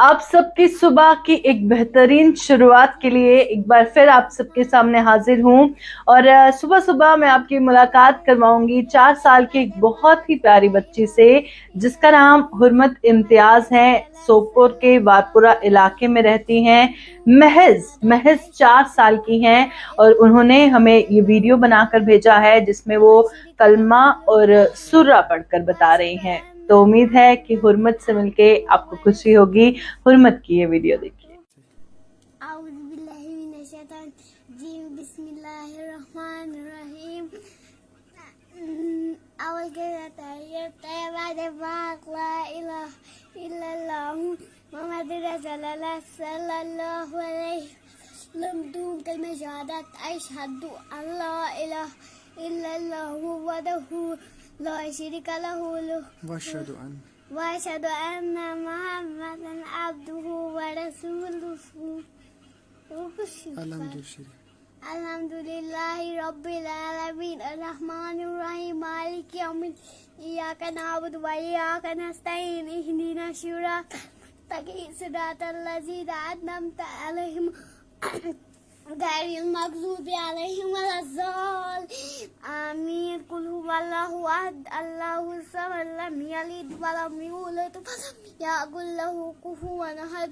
आप सबकी सुबह की एक बेहतरीन शुरुआत के लिए एक बार फिर आप सबके सामने हाजिर हूँ। और सुबह सुबह मैं आपकी मुलाकात करवाऊंगी 4 साल की एक बहुत ही प्यारी बच्ची से, जिसका नाम हुर्मत इम्तियाज है। सोपोर के वारपुरा इलाके में रहती हैं। महज महज 4 साल की हैं और उन्होंने हमें ये वीडियो बनाकर भेजा है जिसमें वो कलमा और सुर्रा पढ़कर बता रही हैं। तो उम्मीद है कि हुर्मत से मिलके आपको खुशी होगी। हुर्मत की ये वीडियो देखिए। वअशहदु अन्ना मुहम्मदन अब्दुहु व रसूलुहु। अल्हम्दुलिल्लाहि रब्बिल आलमीन अर्रहमानिर रहीम मालिकि यौमिद्दीन इय्याका नअबुदु व इय्याका नस्तईन इहदिनास सिरातल लज़ीना अनअमता अलैहिम गैरिल मग़ज़ूबि अलैहिम वलज़्ज़ालिन। आमीन। कुल हुवल्लाहु अहद अल्लाहु समद लम यलिद व लम यूलद व लम यकुल लहू कुफुवन अहद।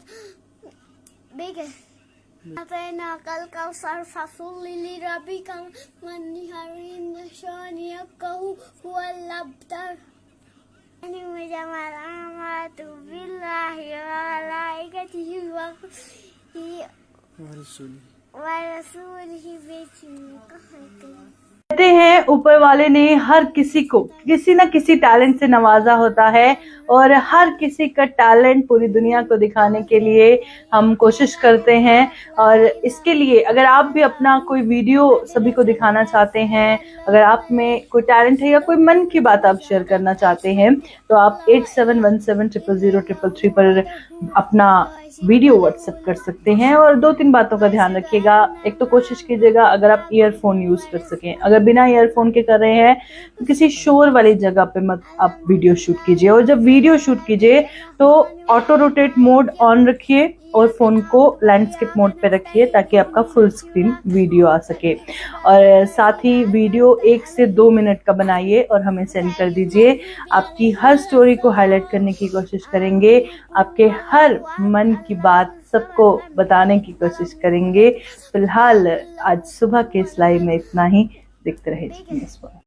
देखिए अतैना कल कौसर फसुल्लि लिरब्बिका वन्निहर इन्न शानिअकहु हुवल अबतर। में जमाल आमातु बिल्लाहि व मलाइकतिहि व रसूलिही कहते हैं ऊपर वाले ने हर किसी को किसी न किसी टैलेंट से नवाजा होता है और हर किसी का टैलेंट पूरी दुनिया को दिखाने के लिए हम कोशिश करते हैं। और इसके लिए अगर आप भी अपना कोई वीडियो सभी को दिखाना चाहते हैं, अगर आप में कोई टैलेंट है या कोई मन की बात आप शेयर करना चाहते हैं तो आप 8717000333 पर अपना वीडियो व्हाट्सएप कर सकते हैं। और 2-3 बातों का ध्यान रखिएगा। एक तो कोशिश कीजिएगा अगर आप ईयरफोन यूज कर सकें, अगर बिना ईयरफोन के कर रहे हैं तो किसी शोर वाली जगह पे मत आप वीडियो शूट कीजिए। और जब वीडियो शूट कीजिए तो ऑटो रोटेट मोड ऑन रखिए और फोन को लैंडस्केप मोड पे रखिए ताकि आपका फुल स्क्रीन वीडियो आ सके। और साथ ही वीडियो 1 से 2 मिनट का बनाइए और हमें सेंड कर दीजिए। आपकी हर स्टोरी को हाईलाइट करने की कोशिश करेंगे, आपके हर मन की बात सबको बताने की कोशिश करेंगे। फिलहाल आज सुबह के इस लाइव में इतना ही। देखते रहिए।